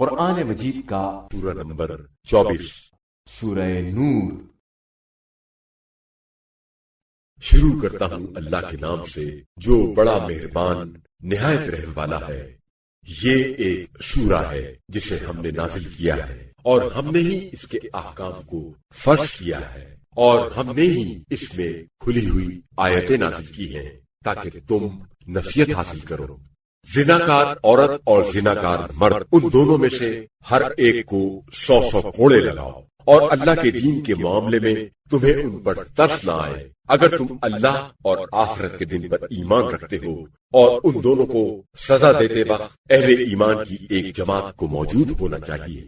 قرآن مجید کا سورہ نمبر 24 سورہ نور۔ شروع کرتا ہوں اللہ کے نام سے جو بڑا مہربان نہایت رحم والا ہے۔ یہ ایک سورہ ہے جسے ہم نے نازل کیا ہے اور ہم نے ہی اس کے احکام کو فرض کیا ہے، اور ہم نے ہی اس میں کھلی ہوئی آیتیں نازل کی ہیں تاکہ تم نصیحت حاصل کرو۔ زناکار عورت اور زناکار مرد، ان دونوں میں سے ہر ایک کو 100 کوڑے لگاؤ، اور اللہ کے دین کے معاملے میں تمہیں ان پر ترس نہ آئے اگر تم اللہ اور آخرت کے دن پر ایمان رکھتے ہو۔ اور ان دونوں کو سزا دیتے وقت اہل ایمان کی ایک جماعت کو موجود ہونا چاہیے۔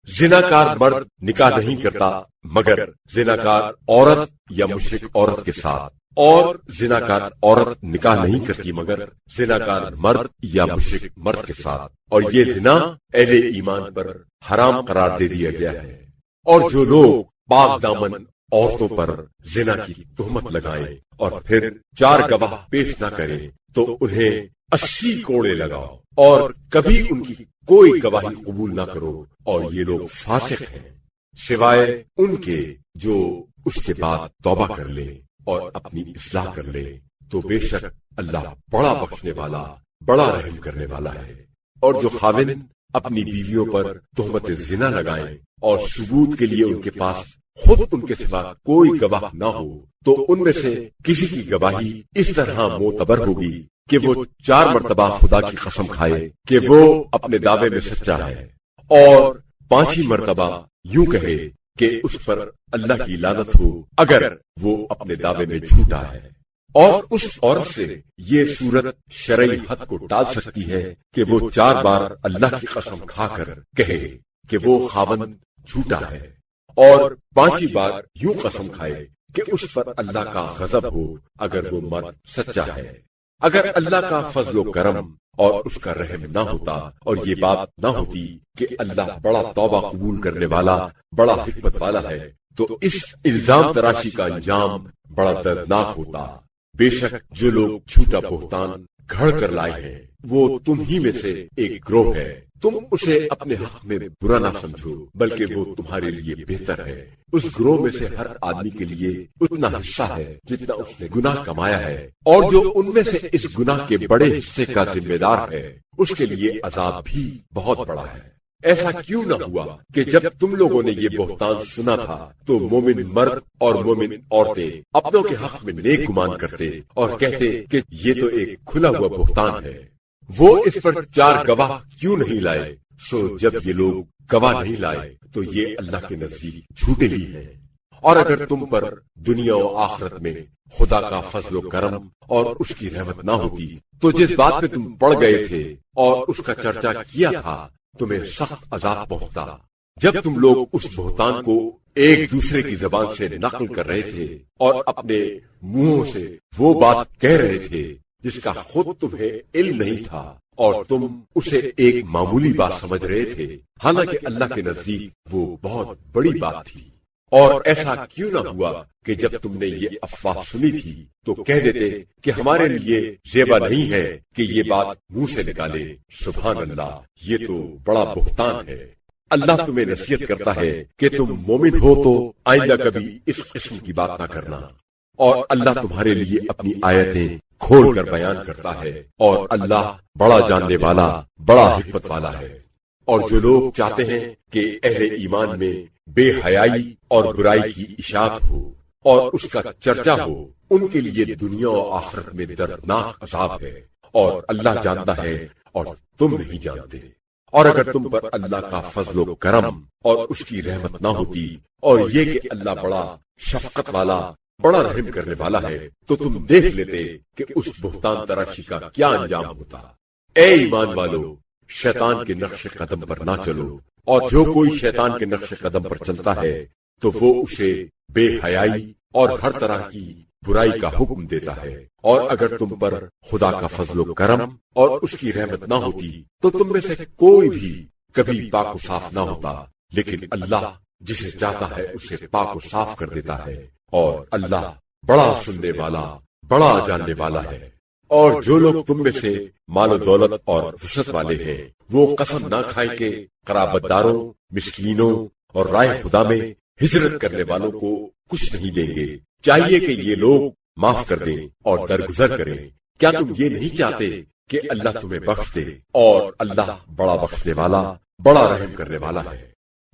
زناکار مرد نکاح نہیں کرتا مگر زناکار عورت یا مشرک عورت کے ساتھ، اور زناکار عورت نکاح نہیں کرتی مگر زناکار مرد یا مشرک مرد کے ساتھ، اور یہ زنا اہل ایمان پر حرام قرار دے دیا گیا ہے۔ اور جو لوگ پاک دامن عورتوں پر زنا کی تہمت لگائیں اور پھر 4 گواہ پیش نہ کریں تو انہیں 80 کوڑے لگاؤ، اور کبھی ان کی کوئی گواہی قبول نہ کرو، اور یہ لوگ فاسق ہیں سوائے ان کے جو اس کے بعد توبہ کر لیں اور اپنی اصلاح کر لیں، تو بے شک اللہ بڑا بخشنے والا بڑا رحم کرنے والا ہے۔ اور جو خاوند اپنی بیویوں پر تہمت زنا لگائیں اور ثبوت کے لیے ان کے پاس خود ان کے سوا کوئی گواہ نہ ہو، تو ان میں سے کسی کی گواہی اس طرح معتبر ہوگی کہ وہ 4 مرتبہ خدا کی قسم کھائے کہ وہ اپنے دعوے میں سچا ہے، اور 5ویں مرتبہ یوں کہے کہ اس پر اللہ کی لعنت ہو اگر وہ اپنے دعوے میں جھوٹا ہے۔ اور اس عورت سے یہ صورت شرعی حد کو ٹال سکتی ہے کہ وہ 4 بار اللہ کی قسم کھا کر کہے کہ وہ خاوند جھوٹا ہے، اور 5ویں بار یوں قسم کھائے کہ اس پر اللہ کا غضب ہو اگر وہ مرد سچا ہے۔ اگر اللہ کا فضل و کرم اور اس کا رحم نہ ہوتا اور یہ بات نہ ہوتی کہ اللہ بڑا توبہ قبول کرنے والا بڑا حکمت والا ہے، تو اس الزام تراشی کا انجام بڑا دردناک ہوتا۔ بے شک جو لوگ جھوٹا بہتان گھڑ کر لائے ہیں وہ تم ہی میں سے ایک گروہ ہے۔ تم اسے اپنے حق میں برا نہ سمجھو بلکہ وہ تمہارے لیے بہتر ہے۔ اس گروہ میں سے ہر آدمی کے لیے اتنا حصہ ہے جتنا اس نے گناہ کمایا ہے، اور جو ان میں سے اس گناہ کے بڑے حصے کا ذمہ دار ہے اس کے لیے عذاب بھی بہت بڑا ہے۔ ایسا کیوں نہ ہوا کہ جب تم لوگوں نے یہ بہتان سنا تھا تو مومن مرد اور مومن عورتیں اپنوں کے حق میں نیک گمان کرتے اور کہتے کہ یہ تو ایک کھلا ہوا بہتان ہے۔ وہ اس پر 4 گواہ کیوں نہیں لائے؟ سو جب یہ لوگ گواہ نہیں لائے تو یہ اللہ کے نزدیک جھوٹے ہی ہیں۔ اور اگر تم پر دنیا و آخرت میں خدا کا فضل و کرم اور اس کی رحمت نہ ہوتی تو جس بات میں تم پڑ گئے تھے اور اس کا چرچا کیا تھا تمہیں سخت عذاب پہنچتا۔ جب تم لوگ اس بہتان کو ایک دوسرے کی زبان سے نقل کر رہے تھے اور اپنے منہوں سے وہ بات کہہ رہے تھے جس کا خود تمہیں علم نہیں تھا، اور تم اسے ایک معمولی بات سمجھ رہے تھے، حالانکہ اللہ کے نزدیک وہ بہت بڑی بات تھی۔ اور ایسا کیوں نہ ہوا کہ جب تم نے یہ افواہ سنی تھی تو کہہ دیتے کہ ہمارے لیے زیبا نہیں ہے کہ یہ بات منہ سے نکالے۔ سبحان اللہ، یہ تو بڑا بہتان ہے۔ اللہ تمہیں نصیحت کرتا ہے کہ تم مومن ہو تو آئندہ کبھی اس قسم کی بات نہ کرنا، اور اللہ تمہارے لیے اپنی آیتیں کھول کر بیان کرتا ہے، اور اللہ بڑا جاننے والا بڑا حکمت والا ہے۔ اور جو لوگ چاہتے ہیں کہ اہل ایمان میں بے حیائی اور برائی کی اشاعت ہو اور اس کا چرچا ہو، ان کے لیے دنیا و آخرت میں دردناک عذاب ہے، اور اللہ جانتا ہے اور تم نہیں جانتے۔ اور اگر تم پر اللہ کا فضل و کرم اور اس کی رحمت نہ ہوتی، اور یہ کہ اللہ بڑا شفقت والا بڑا رحم کرنے والا ہے، تو تم دیکھ لیتے کہ اس بہتان تراشی کا کیا انجام ہوتا۔ اے ایمان والو، شیطان کے نقش قدم پر نہ چلو، اور جو کوئی شیطان کے نقش قدم پر چلتا ہے تو وہ اسے بے حیائی اور ہر طرح کی برائی کا حکم دیتا ہے۔ اور اگر تم پر خدا کا فضل و کرم اور اس کی رحمت نہ ہوتی تو تم میں سے کوئی بھی کبھی پاک و صاف نہ ہوتا، لیکن اللہ جسے چاہتا ہے اسے پاک و صاف کر دیتا ہے، اور اللہ بڑا سننے والا بڑا جاننے والا ہے۔ اور جو لوگ تم میں سے مال و دولت اور وسعت والے ہیں وہ قسم نہ کھائیں کہ قرابت داروں، مسکینوں اور راہ خدا میں ہجرت کرنے والوں کو کچھ نہیں دیں گے۔ چاہیے کہ یہ لوگ معاف کر دیں اور درگزر کریں۔ کیا تم یہ نہیں چاہتے کہ اللہ تمہیں بخش دے؟ اور اللہ بڑا بخشنے والا، بڑا رحم کرنے والا ہے۔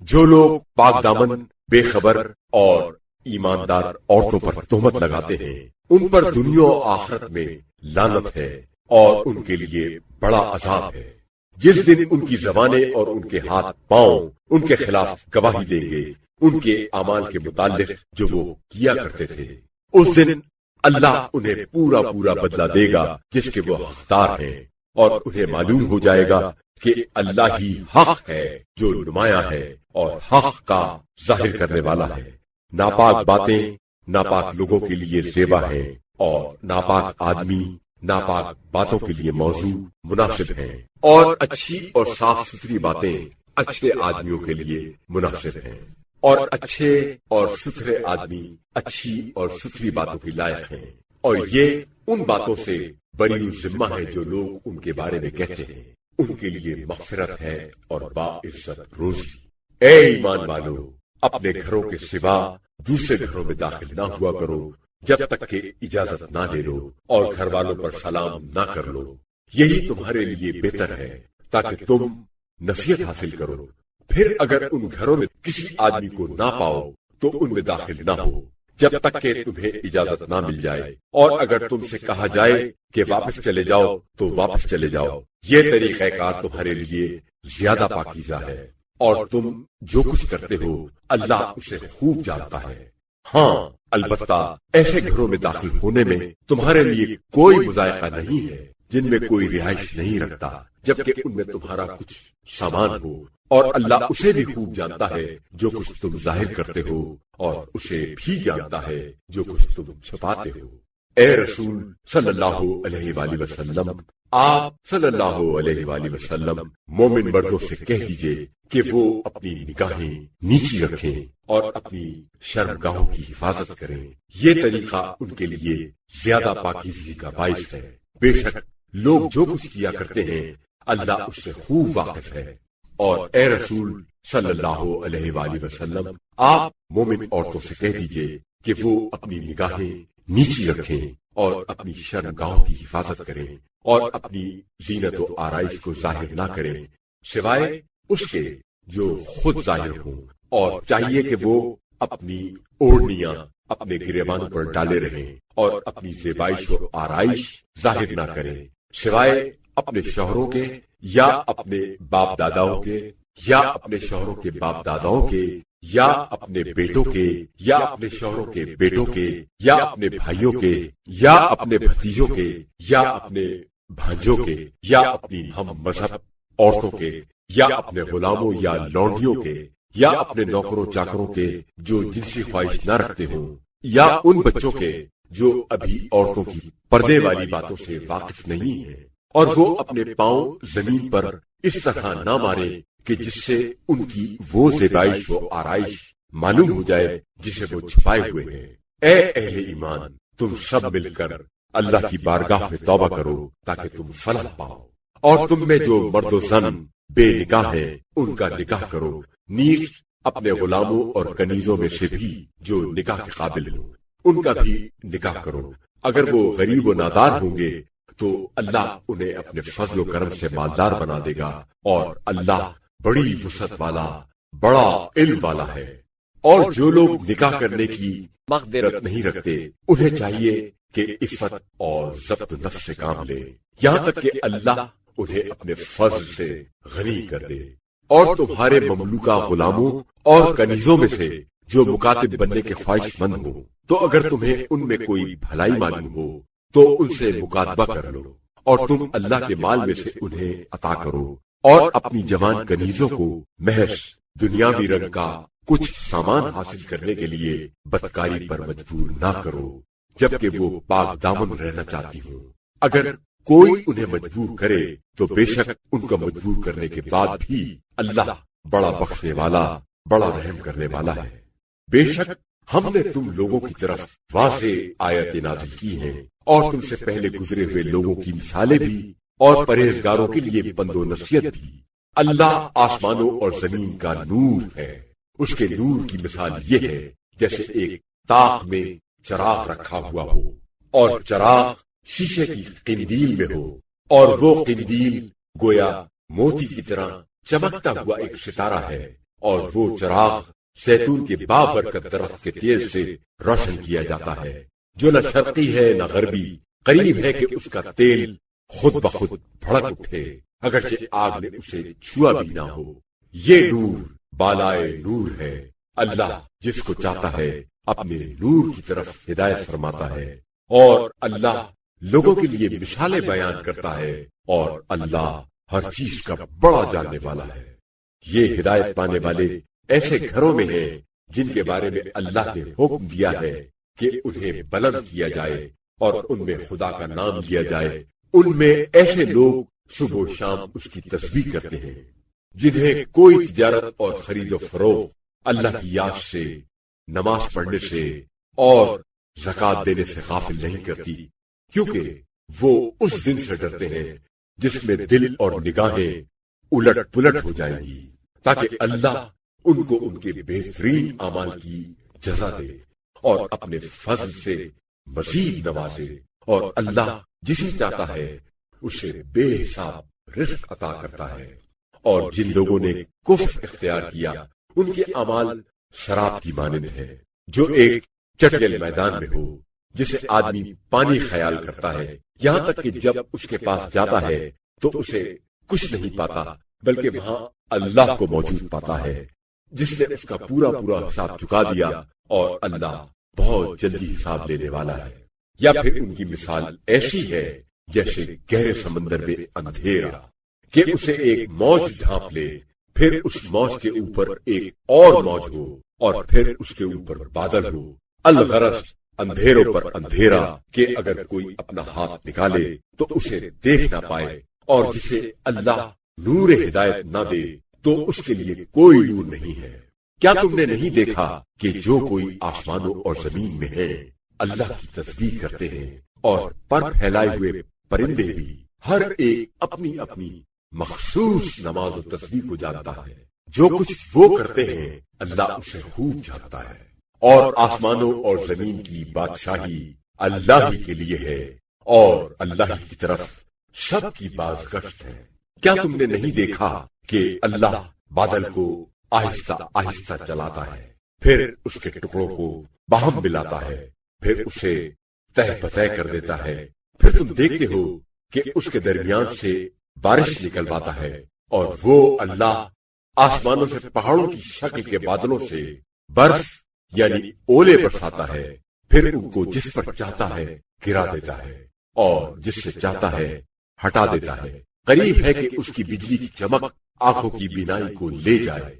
جو لوگ پاک دامن، بے خبر اور ایماندار عورتوں پر تہمت لگاتے ہیں ان پر دنیا و آخرت میں لعنت ہے اور ان کے لیے بڑا عذاب ہے۔ جس دن ان کی زبانیں اور ان کے ہاتھ پاؤں ان کے خلاف گواہی دیں گے ان کے اعمال کے متعلق جو وہ کیا کرتے تھے، اس دن اللہ انہیں پورا پورا بدلہ دے گا جس کے وہ حقدار ہیں، اور انہیں معلوم ہو جائے گا کہ اللہ ہی حق ہے جو نمایاں ہے اور حق کا ظاہر کرنے والا ہے۔ ناپاک باتیں ناپاک لوگوں کے لیے زیبا ہیں، اور ناپاک آدمی ناپاک باتوں کے لیے موضوع مناسب ہیں، اور اچھی اور صاف ستھری باتیں اچھے آدمیوں کے لیے مناسب ہیں، اور اچھے اور ستھرے آدمی اچھی اور ستھری باتوں کی لائق ہیں، اور یہ ان باتوں سے بری ذمہ ہے جو لوگ ان کے بارے میں کہتے ہیں، ان کے لیے مغفرت ہے اور باعزت روزی۔ اے ایمان والو، اپنے گھروں کے سوا دوسرے گھروں میں داخل نہ ہوا کرو جب تک کہ اجازت نہ لے لو، اور گھر والوں پر سلام نہ کر لو۔ یہی تمہارے لیے بہتر ہے تاکہ تم نصیحت حاصل کرو۔ پھر اگر ان گھروں میں کسی آدمی کو نہ پاؤ تو ان میں داخل نہ ہو جب تک کہ تمہیں اجازت نہ مل جائے، اور اگر تم سے کہا جائے کہ واپس چلے جاؤ تو واپس چلے جاؤ۔ یہ طریقہ کار تمہارے لیے زیادہ پاکیزہ ہے، اور تم جو کچھ کرتے ہو اللہ اسے خوب جانتا ہے۔ ہاں البتہ ایسے گھروں میں داخل ہونے میں تمہارے لیے کوئی مذائقہ نہیں ہے جن میں کوئی رہائش نہیں رکھتا جبکہ ان میں تمہارا کچھ سامان ہو، اور اللہ اسے بھی خوب جانتا ہے جو کچھ تم ظاہر کرتے ہو، اور اسے بھی جانتا ہے جو کچھ تم چھپاتے ہو۔ اے رسول صلی اللہ علیہ وآلہ وسلم، آپ صلی اللہ علیہ وآلہ وسلم مومن مردوں سے کہہ دیجئے کہ وہ اپنی نگاہیں نیچی رکھیں اور اپنی شرمگاہوں کی حفاظت کریں۔ یہ طریقہ ان کے لیے زیادہ پاکیزگی کا باعث ہے۔ بے شک لوگ جو کچھ کیا کرتے ہیں اللہ اس سے خوب واقف ہے۔ اور اے رسول صلی اللہ علیہ وآلہ وسلم، آپ مومن عورتوں سے کہہ دیجئے کہ وہ اپنی نگاہیں نیچی رکھیں اور اپنی شرمگاہوں کی حفاظت کریں، اور اپنی زینت و آرائش کو ظاہر نہ کریں سوائے اس کے جو خود ظاہر ہوں، اور چاہیے کہ وہ اپنی اوڑھنیاں اپنے گریبانوں پر ڈالے رہیں اور اپنی زیبائش و آرائش ظاہر نہ کریں سوائے اپنے شوہروں کے یا اپنے باپ داداؤں کے یا اپنے شوہروں کے باپ داداؤں کے یا اپنے بیٹوں کے یا اپنے شوہروں کے بیٹوں کے یا اپنے بھائیوں کے یا اپنے بھتیجوں کے یا اپنے بھانجوں کے یا اپنی ہم مذہب عورتوں کے یا اپنے غلاموں یا لونڈیوں کے یا اپنے نوکروں چاکروں کے جو جنسی خواہش نہ رکھتے ہوں، یا ان بچوں کے جو ابھی عورتوں کی پردے والی باتوں سے واقف نہیں ہیں، اور وہ اپنے پاؤں زمین پر اس طرح نہ مارے کہ جس سے ان کی وہ زیبائش و آرائش معلوم ہو جائے جسے وہ چھپائے ہوئے ہیں۔ اے اہل ایمان، تم سب مل کر اللہ کی بارگاہ میں توبہ کرو تاکہ تم فلاح پاؤ، اور تم میں جو مرد و زن بے نکاح ہیں ان کا نکاح کرو، نیز اپنے غلاموں اور کنیزوں میں سے بھی جو نکاح کے قابل ہوں ان کا بھی نکاح کرو۔ اگر وہ غریب و نادار ہوں گے تو اللہ انہیں اپنے فضل و کرم سے مالدار بنا دے گا، اور اللہ بڑی وسعت والا، بڑا علم والا ہے۔ اور جو لوگ نکاح کرنے کی مقدرت نہیں رکھتے انہیں چاہیے کہ عفت اور ضبط نفس سے کام لے یہاں تک کہ اللہ انہیں اپنے فضل سے غنی کر دے۔ اور تمہارے مملوکہ غلاموں اور کنیزوں میں سے جو مکاتب بننے کے خواہش مند ہو تو اگر تمہیں ان میں کوئی بھلائی معلوم ہو تو ان سے مکاتبہ کر لو، اور تم اللہ کے مال میں سے انہیں عطا کرو، اور اپنی جوان کنیزوں کو محض دنیاوی رنگ کا کچھ سامان حاصل کرنے کے لیے بدکاری پر مجبور نہ کرو جبکہ وہ پاک دامن رہنا چاہتی ہوں۔ اگر کوئی انہیں مجبور کرے تو بے شک ان کا مجبور کرنے کے بعد بھی اللہ بڑا بخشنے والا، بڑا رحم کرنے والا ہے۔ بے شک ہم نے تم لوگوں کی طرف واضح آیتیں نازل کی ہیں اور تم سے پہلے گزرے ہوئے لوگوں کی مثالیں بھی اور پرہیزگاروں کے لیے بند و نصیحت بھی۔ اللہ آسمانوں اور زمین کا نور ہے، اس کے نور کی مثال یہ ہے جیسے ایک طاق میں چراغ رکھا ہوا ہو اور چراغ شیشے کی قندیل میں ہو، اور وہ قندیل گویا موتی کی طرح چمکتا ہوا ایک ستارہ ہے، اور وہ چراغ زیتون کے بابرکت درخت کے تیل سے روشن کیا جاتا ہے، جو نہ شرقی ہے نہ غربی، قریب ہے کہ اس کا تیل خود بخود بھڑک اٹھے اگرچہ آگ نے اسے چھوا بھی نہ ہو۔ یہ نور بالائے نور ہے، اللہ جس کو چاہتا ہے اپنے نور کی طرف ہدایت فرماتا ہے، اور اللہ لوگوں کے لیے مثالیں بیان کرتا ہے، اور اللہ ہر چیز کا بڑا جاننے والا ہے۔ یہ ہدایت پانے والے ایسے گھروں میں ہیں جن کے بارے میں اللہ نے حکم دیا ہے کہ انہیں بلند کیا جائے اور ان میں خدا کا نام لیا جائے۔ ان میں ایسے لوگ صبح و شام اس کی تسبیح کرتے ہیں، جنہیں کوئی تجارت اور خرید و فروخت اللہ کی یاد سے، نماز پڑھنے سے اور زکوٰۃ دینے سے غافل نہیں کرتی، کیونکہ وہ اس دن سے ڈرتے ہیں جس میں دل اور نگاہیں الٹ پلٹ ہو جائیں گی، تاکہ اللہ ان کو ان کے بہترین اعمال کی جزا دے اور اپنے فضل سے مزید نوازے، اور اللہ جسے چاہتا ہے اسے بے حساب رزق عطا کرتا ہے۔ اور جن لوگوں نے کفر اختیار کیا ان کے اعمال شراب کی مانند ہے، جو ایک چٹیل میدان میں ہو جسے آدمی پانی خیال کرتا ہے، یہاں تک کہ جب اس کے پاس جاتا ہے تو اسے کچھ نہیں پاتا، بلکہ وہاں اللہ کو موجود پاتا ہے جس نے اس کا پورا حساب چکا دیا، اور اللہ بہت جلدی حساب لینے والا ہے۔ یا پھر ان کی مثال ایسی ہے جیسے گہرے سمندر میں اندھیرا کہ اسے ایک موج ڈھانپ لے، پھر اس موج کے اوپر ایک اور موج ہو، اور پھر اس کے اوپر بادل ہو۔ الغرض اندھیروں پر اندھیرا کہ اگر کوئی اپنا ہاتھ نکالے تو اسے دیکھ نہ پائے، اور جسے اللہ نور ہدایت نہ دے تو اس کے لیے کوئی نور نہیں ہے۔ کیا تم نے نہیں دیکھا کہ جو کوئی آسمانوں اور زمین میں ہے اللہ کی تسبیح کرتے ہیں، اور پر پھیلائے ہوئے پرندے بھی ہر ایک اپنی اپنی مخصوص نماز و تسبیح کو جانتا ہے۔ جو کچھ وہ کرتے ہیں اللہ اسے خوب جانتا ہے، اور آسمانوں اور زمین کی بادشاہی اللہ ہی کے لیے ہے، اور اللہ ہی کی طرف سب کی بازگشت ہے۔ کیا تم نے نہیں دیکھا کہ اللہ بادل کو آہستہ آہستہ چلاتا ہے، پھر اس کے ٹکڑوں کو باہم ملاتا ہے، پھر اسے تہ بتہ کر دیتا ہے، پھر تم دیکھتے ہو کہ اس کے درمیان سے بارش نکلواتا ہے، اور وہ اللہ آسمانوں سے پہاڑوں کی شکل کے بادلوں سے برف یعنی اولے برساتا ہے، پھر ان کو جس پر چاہتا ہے گرا دیتا ہے، اور جس سے چاہتا ہے ہٹا دیتا ہے۔ قریب ہے کہ اس کی بجلی کی چمک آنکھوں کی بینائی کو لے جائے۔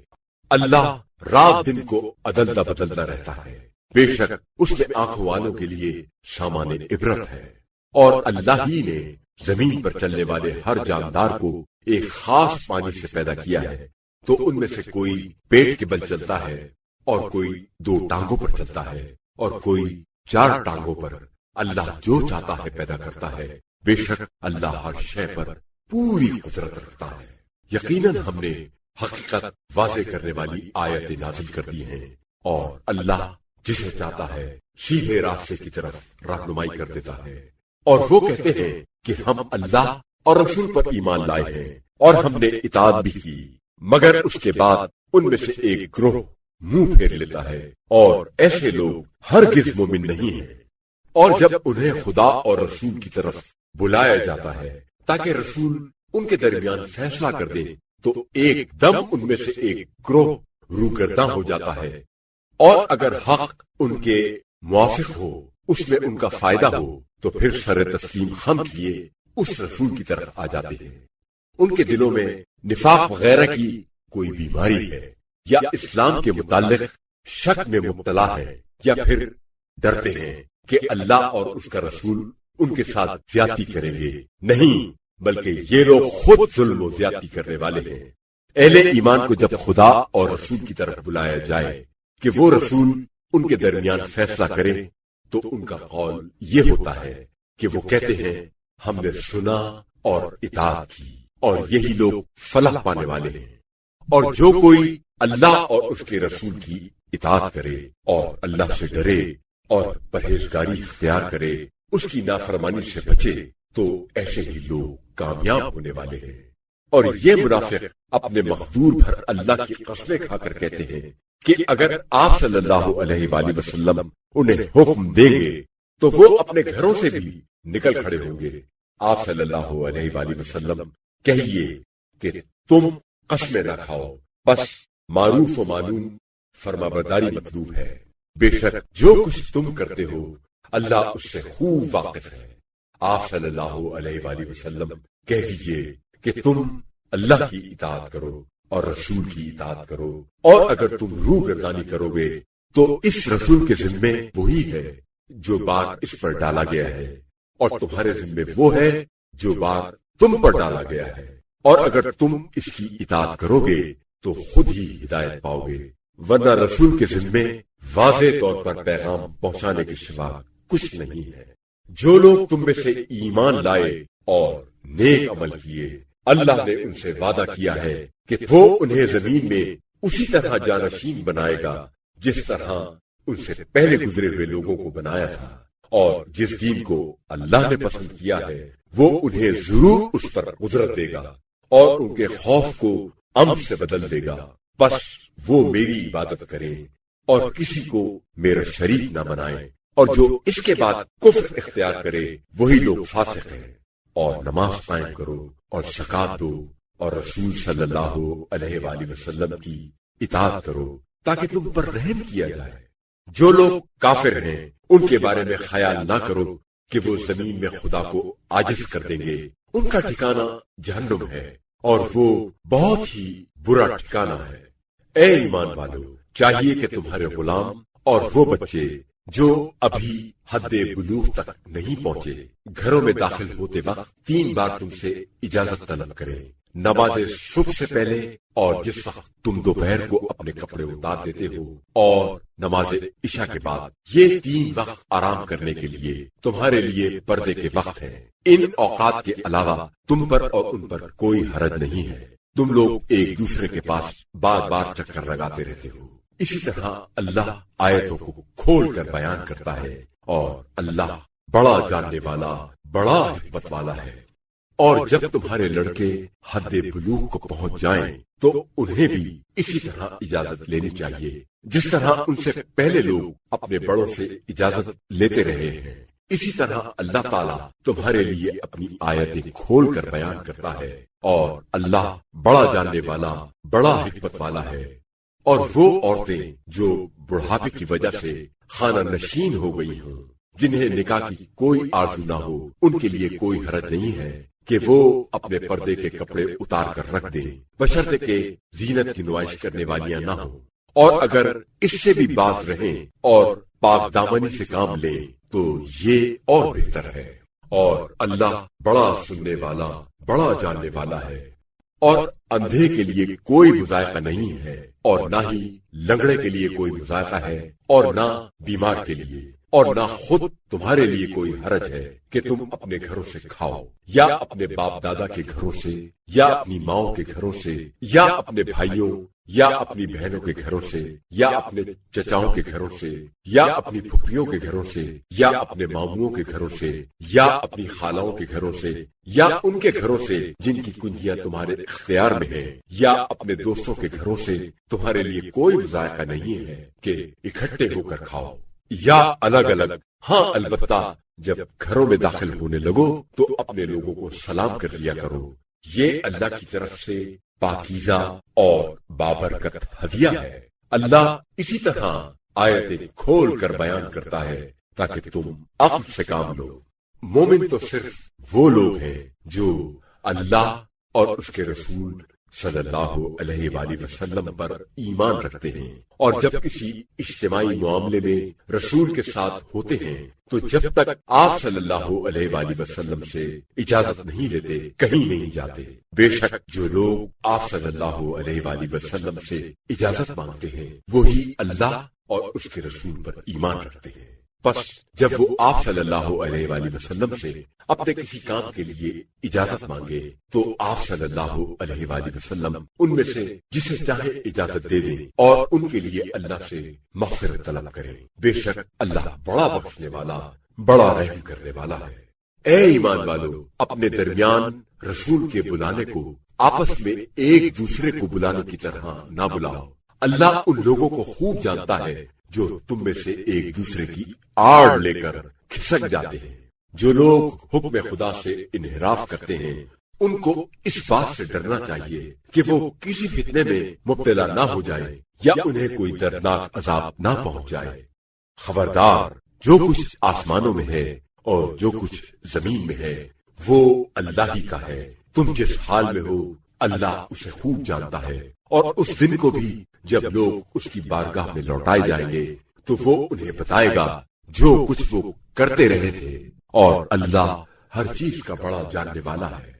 اللہ رات دن کو عدلتا بدلتا رہتا ہے، بے شک اس میں آنکھوں والوں کے لیے سامان عبرت ہے۔ اور اللہ ہی نے زمین پر چلنے والے ہر جاندار کو ایک خاص پانی سے پیدا کیا ہے، تو ان میں سے کوئی پیٹ کے بل چلتا ہے، اور کوئی 2 ٹانگوں پر چلتا ہے، اور کوئی 4 ٹانگوں پر۔ اللہ جو چاہتا ہے پیدا کرتا ہے، بے شک اللہ ہر شے پر پوری قدرت رکھتا ہے۔ یقیناً ہم نے حقیقت واضح کرنے والی آیتیں نازل کر دی ہیں، اور اللہ جسے چاہتا ہے سیدھے راستے کی طرف رہنمائی کر دیتا ہے۔ اور وہ کہتے ہیں کہ ہم اللہ اور رسول پر ایمان لائے ہیں، اور ہم نے اطاعت بھی کی، مگر اس کے بعد ان میں سے ایک گروہ منہ پھیر لیتا ہے، اور ایسے لوگ ہرگز مومن نہیں ہیں۔ اور جب انہیں خدا اور رسول کی طرف بلایا جاتا ہے تاکہ رسول ان کے درمیان فیصلہ کر دے، تو ایک دم ان میں سے ایک گروہ روگرداں ہو جاتا ہے، اور اگر حق ان کے موافق ہو، اس میں ان کا فائدہ ہو، تو پھر سر تسلیم خم کیے اس رسول کی طرف آ جاتے ہیں۔ ان کے دلوں میں نفاق وغیرہ کی کوئی بیماری ہے، یا اسلام کے متعلق شک میں مبتلا ہے، یا پھر ڈرتے ہیں کہ اللہ اور اس کا رسول ان کے ساتھ زیادتی کریں گے۔ نہیں، بلکہ یہ لوگ خود ظلم و زیادتی کرنے والے ہیں۔ اہل ایمان کو جب خدا اور رسول کی طرف بلایا جائے کہ وہ رسول ان کے درمیان فیصلہ کرے، تو ان کا قول یہ ہوتا ہے کہ وہ کہتے ہیں ہم نے سنا اور اطاعت کی، اور یہی لوگ فلاح پانے والے ہیں۔ اور جو کوئی اللہ اور اس کے رسول کی اطاعت کرے اور اللہ سے ڈرے اور پرہیزگاری اختیار کرے، اس کی نافرمانی سے بچے، تو ایسے ہی لوگ کامیاب ہونے والے ہیں۔ اور یہ منافق اپنے مقدور بھر اللہ کی قسمیں کھا کر کہتے ہیں کہ اگر آپ صلی اللہ علیہ وآلہ وسلم انہیں حکم دیں گے تو وہ اپنے گھروں سے بھی نکل کھڑے ہوں گے۔ آپ صلی اللہ علیہ وآلہ وسلم کہیے کہ تم قسمیں نہ کھاؤ، بس معروف و معلوم فرما برداری مطلوب ہے۔ بے شک جو کچھ تم کرتے ہو اللہ اس سے خوب واقف ہے۔ آپ صلی اللہ علیہ وآلہ وسلم کہہ دیجئے کہ تم اللہ کی اطاعت کرو اور رسول کی اطاعت کرو، اور اگر تم روح گردانی کرو گے تو اس رسول کے ذمے وہی ہے جو بار اس پر ڈالا گیا ہے، اور تمہارے ذمے وہ ہے جو بار تم پر ڈالا گیا ہے، اور اگر تم اس کی اطاعت کرو گے تو خود ہی ہدایت پاؤ گے، ورنہ رسول کے ذمے واضح طور پر پیغام پہنچانے کے سوا کچھ نہیں ہے۔ جو لوگ تم میں سے ایمان لائے اور نیک عمل کیے، اللہ نے ان سے وعدہ کیا ہے کہ وہ انہیں زمین میں اسی طرح جانشین بنائے گا جس طرح ان سے پہلے گزرے ہوئے لوگوں کو بنایا تھا، اور جس دین کو اللہ نے پسند کیا ہے وہ انہیں ضرور اس پر قدرت دے گا، اور ان کے خوف کو امن سے بدل دے گا۔ بس وہ میری عبادت کریں اور کسی کو میرا شریک نہ بنائیں، اور جو اس کے بعد کفر اختیار کرے وہی لوگ فاسق ہیں۔ اور نماز قائم کرو اور زکات دو اور رسول صلی اللہ علیہ وآلہ وسلم کی اطاعت کرو تاکہ تم پر رحم کیا جائے۔ جو لوگ کافر ہیں ان کے بارے میں خیال نہ کرو کہ وہ زمین میں خدا کو عاجز کر دیں گے، ان کا ٹھکانہ جہنم ہے اور وہ بہت ہی برا ٹھکانہ ہے۔ اے ایمان والو، چاہیے کہ تمہارے غلام اور وہ بچے جو ابھی حد بلوغ تک نہیں پہنچے گھروں میں داخل ہوتے وقت 3 بار تم سے اجازت طلب کریں، نماز صبح سے پہلے اور جس وقت تم دوپہر کو اپنے کپڑے اتار دیتے ہو، اور نماز عشاء کے بعد۔ یہ 3 وقت آرام کرنے کے لیے تمہارے لیے پردے کے وقت ہیں۔ ان اوقات کے علاوہ تم پر اور ان پر کوئی حرج نہیں ہے۔ تم لوگ ایک دوسرے کے پاس بار بار چکر لگاتے رہتے ہو۔ اسی طرح اللہ آیتوں کو کھول کر بیان کرتا ہے، اور اللہ بڑا جاننے والا، بڑا حکمت والا ہے۔ اور جب تمہارے لڑکے حد بلوغ کو پہنچ جائیں تو انہیں بھی اسی طرح اجازت لینی چاہیے جس طرح ان سے پہلے لوگ اپنے بڑوں سے اجازت لیتے رہے ہیں۔ اسی طرح اللہ تعالیٰ تمہارے لیے اپنی آیتیں کھول کر بیان کرتا ہے، اور اللہ بڑا جاننے والا، بڑا حکمت والا ہے۔ اور وہ عورتیں جو بڑھاپے کی وجہ سے خانہ نشین ہو گئی ہوں، جنہیں نکاح کی کوئی آرزو نہ ہو، ان کے لیے کوئی حرج نہیں ہے کہ وہ اپنے پردے کے کپڑے اتار کر رکھ دیں، بشرطے کہ زینت کی نمائش کرنے والیاں نہ ہوں، اور اگر اس سے بھی باز رہیں اور پاک دامنی سے کام لیں تو یہ اور بہتر ہے۔ اور اللہ بڑا سننے والا، بڑا جاننے والا ہے۔ اور اندھے کے لیے کوئی مذائقہ نہیں ہے، اور نہ ہی لنگڑے کے لیے کوئی مذائقہ ہے، اور نہ بیمار کے لیے، اور نہ خود تمہارے لیے کوئی حرج ہے کہ تم اپنے گھروں سے کھاؤ، یا اپنے باپ دادا کے گھروں سے، یا اپنی ماؤں کے گھروں سے، یا اپنے بھائیوں یا اپنی بہنوں کے گھروں سے، یا اپنے چچاؤں کے گھروں سے، یا اپنی پھپھیوں کے گھروں سے، یا اپنے ماموں کے گھروں سے، یا اپنی خالاؤں کے گھروں سے، یا ان کے گھروں سے جن کی کنجیاں تمہارے اختیار میں ہیں، یا اپنے دوستوں کے گھروں سے۔ تمہارے لیے کوئی ذائقہ نہیں ہے کہ اکٹھے ہو کر کھاؤ یا الگ الگ۔ ہاں، البتہ جب گھروں میں داخل ہونے لگو تو اپنے لوگوں کو سلام کر لیا کرو، یہ اللہ کی طرف سے پاکیزہ اور بابرکت ہدیہ ہے۔ اللہ اسی طرح آیتیں کھول کر بیان کرتا ہے تاکہ تم عقل سے کام لو۔ مومن تو صرف وہ لوگ ہیں جو اللہ اور اس کے رسول صلی اللہ علیہ وآلہ وسلم پر ایمان رکھتے ہیں، اور جب کسی اجتماعی معاملے میں رسول کے ساتھ ہوتے ہیں تو جب تک آپ صلی اللہ علیہ وآلہ وسلم سے اجازت نہیں لیتے کہیں نہیں جاتے۔ بے شک جو لوگ آپ صلی اللہ علیہ وآلہ وسلم سے اجازت مانگتے ہیں وہی اللہ اور اس کے رسول پر ایمان رکھتے ہیں۔ پس جب وہ آپ صلی اللہ علیہ وآلہ وسلم سے اپنے کسی کام کے لیے اجازت مانگے تو آپ صلی اللہ علیہ وآلہ وسلم ان میں سے جسے چاہے اجازت دے دیں اور ان کے لیے اللہ سے مغفرت طلب کریں۔ بے شک اللہ بڑا بخشنے والا، بڑا رحم کرنے والا ہے۔ اے ایمان والو، اپنے درمیان رسول کے بلانے کو آپس میں ایک دوسرے کو بلانے کی طرح نہ بلاؤ۔ اللہ ان لوگوں کو خوب جانتا ہے جو تم میں سے ایک دوسرے کی آڑ لے کر کھسک جاتے ہیں۔ جو لوگ حکم خدا سے انحراف کرتے ہیں ان کو اس بات سے ڈرنا چاہیے کہ وہ کسی فتنے میں مبتلا نہ ہو جائے یا انہیں کوئی دردناک عذاب نہ پہنچ جائے۔ خبردار، جو کچھ آسمانوں میں ہے اور جو کچھ زمین میں ہے وہ اللہ ہی کا ہے۔ تم جس حال میں ہو اللہ اسے خوب جانتا ہے، اور اس دن کو بھی جب لوگ اس کی بارگاہ میں لوٹائے جائیں گے تو وہ انہیں بتائے گا جو کچھ وہ کرتے رہے تھے، اور اللہ ہر چیز کا بڑا جاننے والا ہے۔